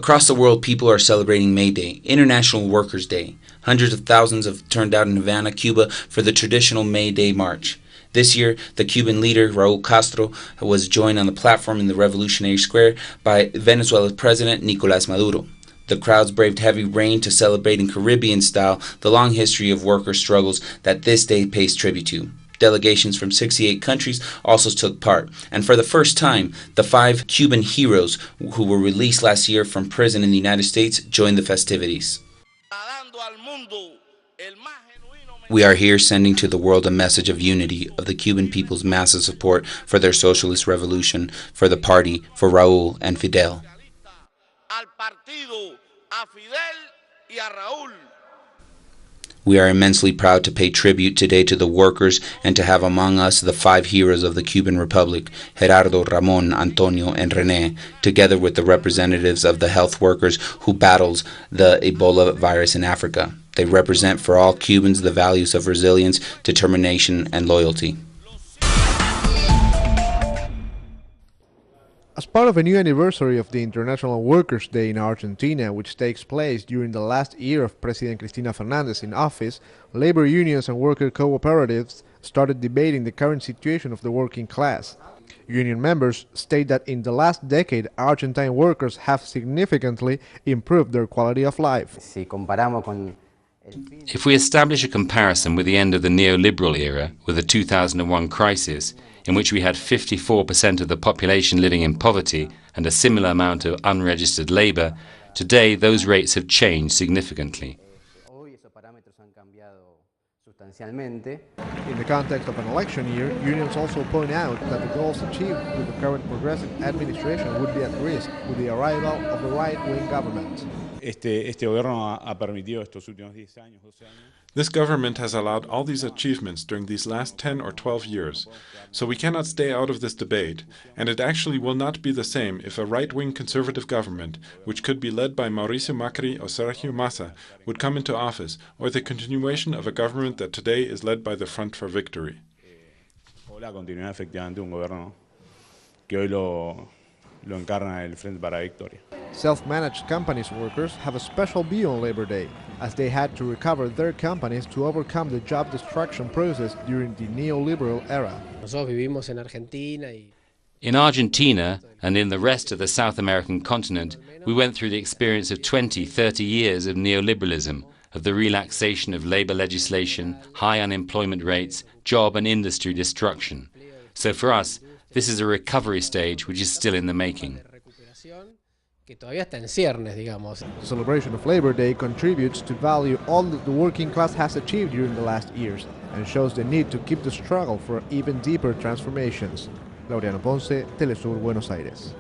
Across the world, people are celebrating May Day, International Workers' Day. Hundreds of thousands have turned out in Havana, Cuba, for the traditional May Day march. This year, the Cuban leader, Raúl Castro, was joined on the platform in the Revolutionary Square by Venezuela's President Nicolás Maduro. The crowds braved heavy rain to celebrate in Caribbean style the long history of worker struggles that this day pays tribute to. Delegations from 68 countries also took part, and for the first time, the 5 Cuban heroes who were released last year from prison in the United States joined the festivities. We are here sending to the world a message of unity, of the Cuban people's massive support for their socialist revolution, for the party, for Raúl and Fidel. We are immensely proud to pay tribute today to the workers and to have among us the 5 heroes of the Cuban Republic, Gerardo, Ramon, Antonio, and René, together with the representatives of the health workers who battles the Ebola virus in Africa. They represent for all Cubans the values of resilience, determination, and loyalty. As part of a new anniversary of the International Workers' Day in Argentina, which takes place during the last year of President Cristina Fernández in office, labor unions and worker cooperatives started debating the current situation of the working class. Union members state that in the last decade, Argentine workers have significantly improved their quality of life. If we establish a comparison with the end of the neoliberal era, with the 2001 crisis, in which we had 54% of the population living in poverty and a similar amount of unregistered labor, today those rates have changed significantly. In the context of an election year, unions also point out that the goals achieved with the current progressive administration would be at risk with the arrival of the right-wing government. This government has allowed all these achievements during these last 10 or 12 years, so we cannot stay out of this debate, and it actually will not be the same if a right-wing conservative government, which could be led by Mauricio Macri or Sergio Massa, would come into office, or the continuation of a government that today is led by the Front for Victory. Self-managed companies workers have a special view on Labor Day, as they had to recover their companies to overcome the job destruction process during the neoliberal era. In Argentina and in the rest of the South American continent, we went through the experience of 20-30 years of neoliberalism, of the relaxation of labor legislation, high unemployment rates, job and industry destruction. So for us, this is a recovery stage which is still in the making. The celebration of Labor Day contributes to value all that the working class has achieved during the last years and shows the need to keep the struggle for even deeper transformations. Laureano Ponce, Telesur, Buenos Aires.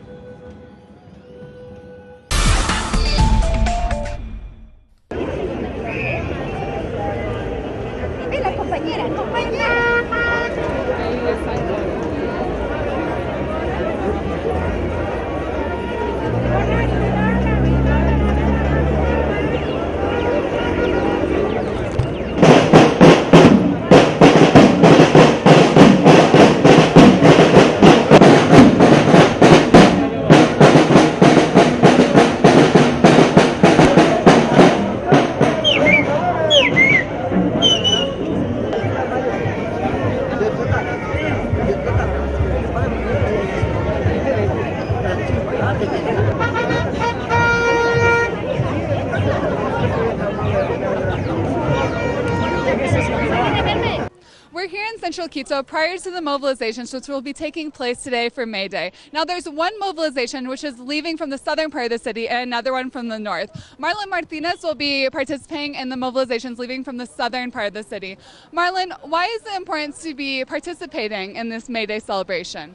We're here in Central Quito prior to the mobilizations which will be taking place today for May Day. Now there's one mobilization which is leaving from the southern part of the city and another one from the north. Marlon Martinez will be participating in the mobilizations leaving from the southern part of the city. Marlon, why is it important to be participating in this May Day celebration?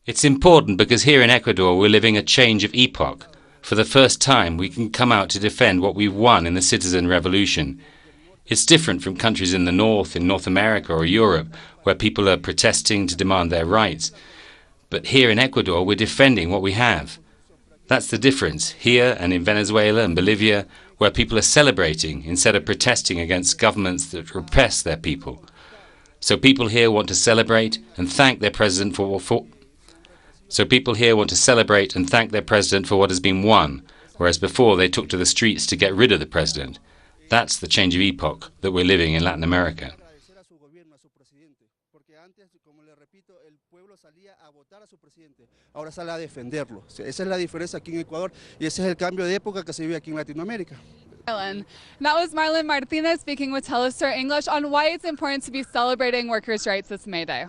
It's important because here in Ecuador we're living a change of epoch. For the first time, we can come out to defend what we've won in the citizen revolution. It's different from countries in the north, in North America or Europe, where people are protesting to demand their rights. But here in Ecuador, we're defending what we have. That's the difference here and in Venezuela and Bolivia, where people are celebrating instead of protesting against governments that repress their people. So people here want to celebrate and thank their president for So people here want to celebrate and thank their president for what has been won, whereas before they took to the streets to get rid of the president. That's the change of epoch that we're living in Latin America. Ahora sale a defenderlo. Esa es la diferencia aquí en Ecuador y ese es el cambio de época que se vive aquí en Latinoamérica. That was Marlon Martinez speaking with Telestar English on why it's important to be celebrating workers' rights this May Day.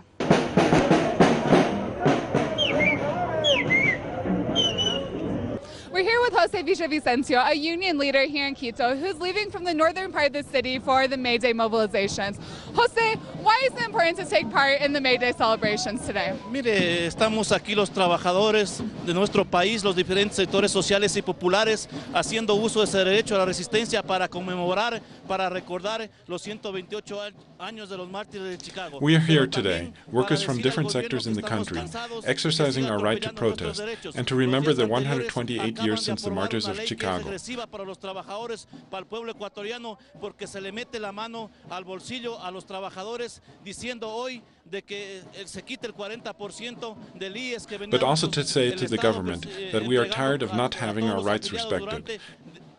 We're here with Jose Villavicencio, a union leader here in Quito, who's leaving from the northern part of the city for the May Day mobilizations. Jose, why is it important to take part in the May Day celebrations today? Mire, estamos aquí los trabajadores de nuestro país, los diferentes sectores sociales y populares, haciendo uso de ese derecho a la resistencia para conmemorar, para recordar los 128 años de los mártires de Chicago. We are here today, workers from different sectors in the country, exercising our right to protest and to remember the 128 years since the martyrs of Chicago. Para los trabajadores, para el pueblo ecuatoriano, porque se le mete la mano al bolsillo a los trabajadores, diciendo hoy de que se quite el 40% del IES que venía. But also to say to the government that we are tired of not having our rights respected.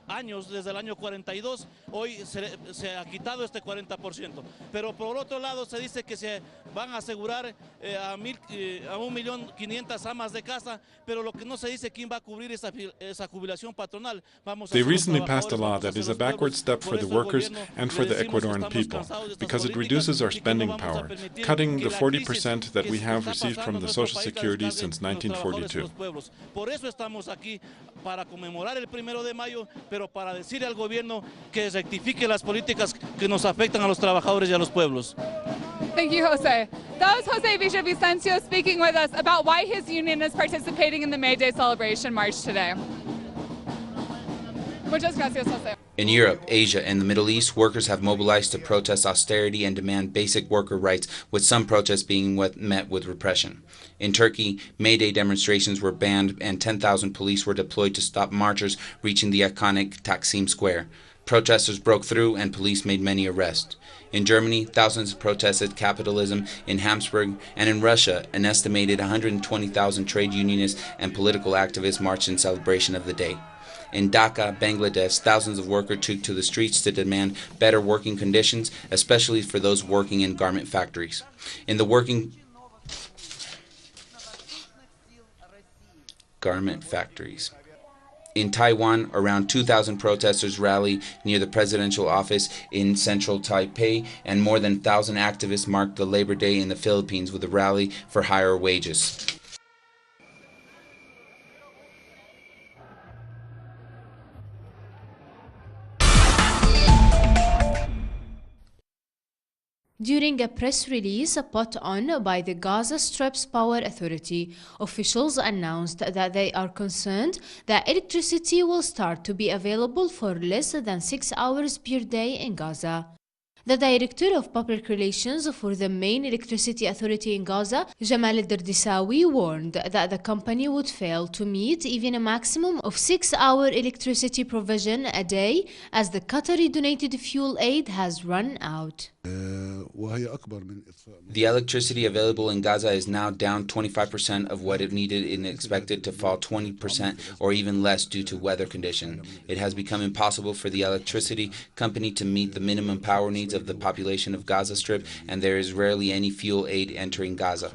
Años, desde el año 42, hoy se ha quitado este 40%. Pero por otro lado se dice que se van a asegurar a 1.500.000 amas de casa, pero lo que no se dice quién va a cubrir esa jubilación patronal. They recently passed a law that is a backward step for the workers and for the Ecuadorian people, because it reduces our spending power, cutting the 40% that we have received from the Social Security since 1942. Por eso estamos aquí, para conmemorar el 1 de mayo, pero para decirle al gobierno que rectifique las políticas que nos afectan a los trabajadores y a los pueblos. Thank you, Jose. That was Jose Villavicencio speaking with us about why his union is participating in the May Day celebration march today. Muchas gracias, Jose. In Europe, Asia, and the Middle East, workers have mobilized to protest austerity and demand basic worker rights, with some protests being met with repression. In Turkey, May Day demonstrations were banned and 10,000 police were deployed to stop marchers reaching the iconic Taksim Square. Protesters broke through and police made many arrests. In Germany, thousands protested capitalism in Habsburg, and in Russia, an estimated 120,000 trade unionists and political activists marched in celebration of the day. In Dhaka, Bangladesh, thousands of workers took to the streets to demand better working conditions, especially for those working in garment factories. In the garment factories. In Taiwan, around 2,000 protesters rallied near the presidential office in central Taipei, and more than 1,000 activists marked the Labor Day in the Philippines with a rally for higher wages. During a press release put on by the Gaza Strip's Power Authority, officials announced that they are concerned that electricity will start to be available for less than 6 hours per day in Gaza. The Director of Public Relations for the main electricity authority in Gaza, Jamal Dardisawi, warned that the company would fail to meet even a maximum of 6-hour electricity provision a day as the Qatari donated fuel aid has run out. The electricity available in Gaza is now down 25% of what it needed and expected to fall 20% or even less due to weather conditions. It has become impossible for the electricity company to meet the minimum power needs of the population of Gaza Strip, and there is rarely any fuel aid entering Gaza.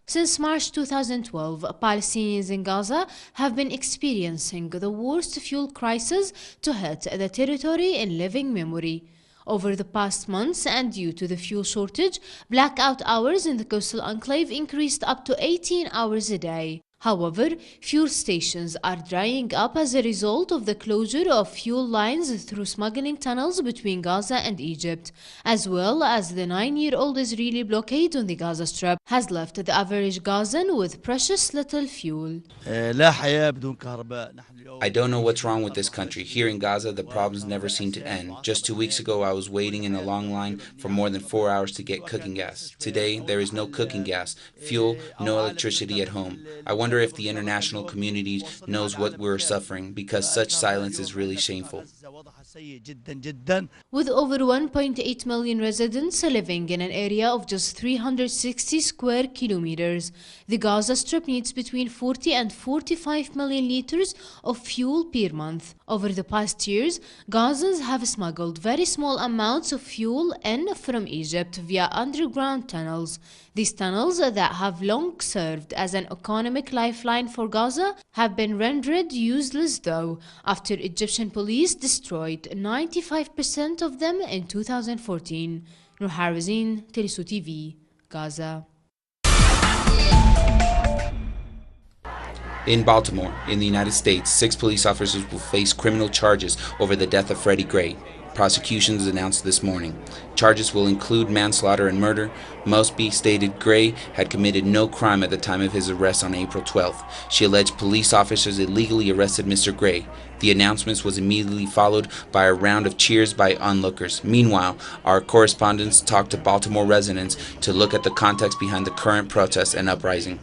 Since March 2012, Palestinians in Gaza have been experiencing the worst fuel crisis to hit the territory in living memory. Over the past months, and due to the fuel shortage, blackout hours in the coastal enclave increased up to 18 hours a day. However, fuel stations are drying up as a result of the closure of fuel lines through smuggling tunnels between Gaza and Egypt, as well as the 9-year-old Israeli blockade on the Gaza Strip has left the average Gazan with precious little fuel. I don't know what's wrong with this country. Here in Gaza, the problems never seem to end. Just 2 weeks ago, I was waiting in a long line for more than 4 hours to get cooking gas. Today, there is no cooking gas, fuel, no electricity at home. I wonder if the international community knows what we're suffering, because such silence is really shameful. With over 1.8 million residents living in an area of just 360 square kilometers, the Gaza Strip needs between 40 and 45 million liters of fuel per month. Over the past years, Gazans have smuggled very small amounts of fuel in from Egypt via underground tunnels. These tunnels that have long served as an economic lifeline for Gaza have been rendered useless though, after Egyptian police destroyed 95% of them in 2014. Nur Harazin, Telesu TV, Gaza. In Baltimore, in the United States, 6 police officers will face criminal charges over the death of Freddie Gray. Prosecutions announced this morning. Charges will include manslaughter and murder. Mosby stated Gray had committed no crime at the time of his arrest on April 12th. She alleged police officers illegally arrested Mr. Gray. The announcement was immediately followed by a round of cheers by onlookers. Meanwhile, our correspondents talked to Baltimore residents to look at the context behind the current protests and uprising.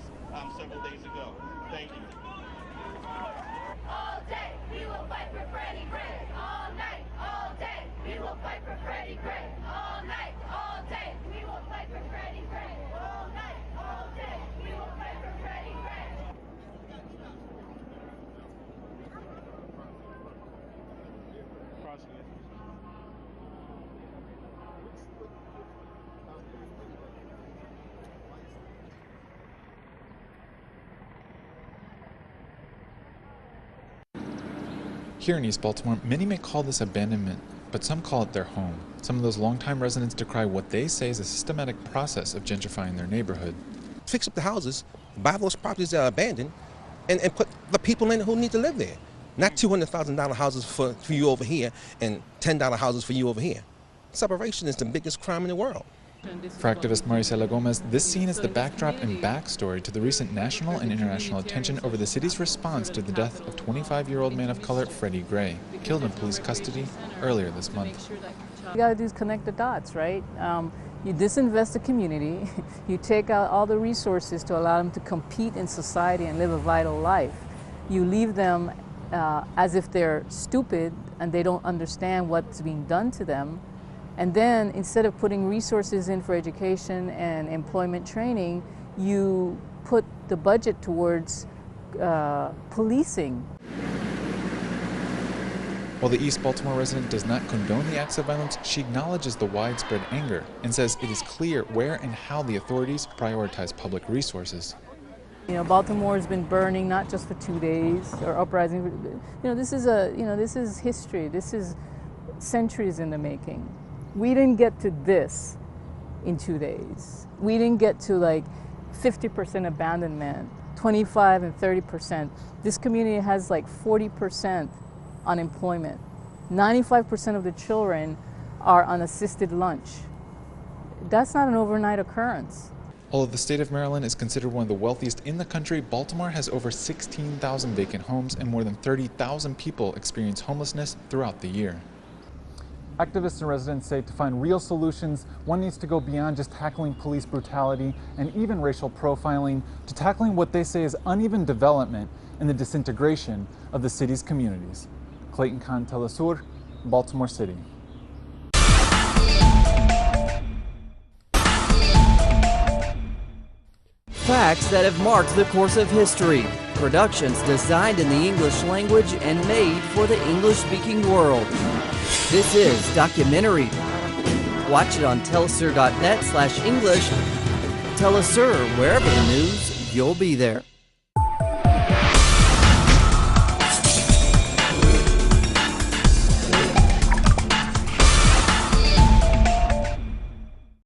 Here in East Baltimore, many may call this abandonment, but some call it their home. Some of those longtime residents decry what they say is a systematic process of gentrifying their neighborhood. Fix up the houses, buy those properties that are abandoned, and put the people in who need to live there. Not $200,000 houses for you over here and $10 houses for you over here. Separation is the biggest crime in the world. For activist Marisela Gomez, this scene is the backdrop and backstory to the recent national and international attention over the city's response to the death of 25-year-old man of color Freddie Gray, killed in police custody earlier this month. You gotta do is connect the dots, right? You disinvest the community, you take out all the resources to allow them to compete in society and live a vital life. You leave them as if they're stupid and they don't understand what's being done to them. And then instead of putting resources in for education and employment training, you put the budget towards policing. While the East Baltimore resident does not condone the acts of violence, she acknowledges the widespread anger and says it is clear where and how the authorities prioritize public resources. You know, Baltimore has been burning not just for 2 days or uprising. You know, this is history. This is centuries in the making. We didn't get to this in 2 days. We didn't get to like 50% abandonment, 25 and 30%. This community has like 40% unemployment. 95% of the children are on assisted lunch. That's not an overnight occurrence. Although the state of Maryland is considered one of the wealthiest in the country, Baltimore has over 16,000 vacant homes and more than 30,000 people experience homelessness throughout the year. Activists and residents say to find real solutions, one needs to go beyond just tackling police brutality and even racial profiling to tackling what they say is uneven development and the disintegration of the city's communities. Clayton Khan, Telesur, Baltimore City. Facts that have marked the course of history. Productions designed in the English language and made for the English-speaking world. This is Documentary. Watch it on telesur.net/English. Telesur, wherever the news, you'll be there.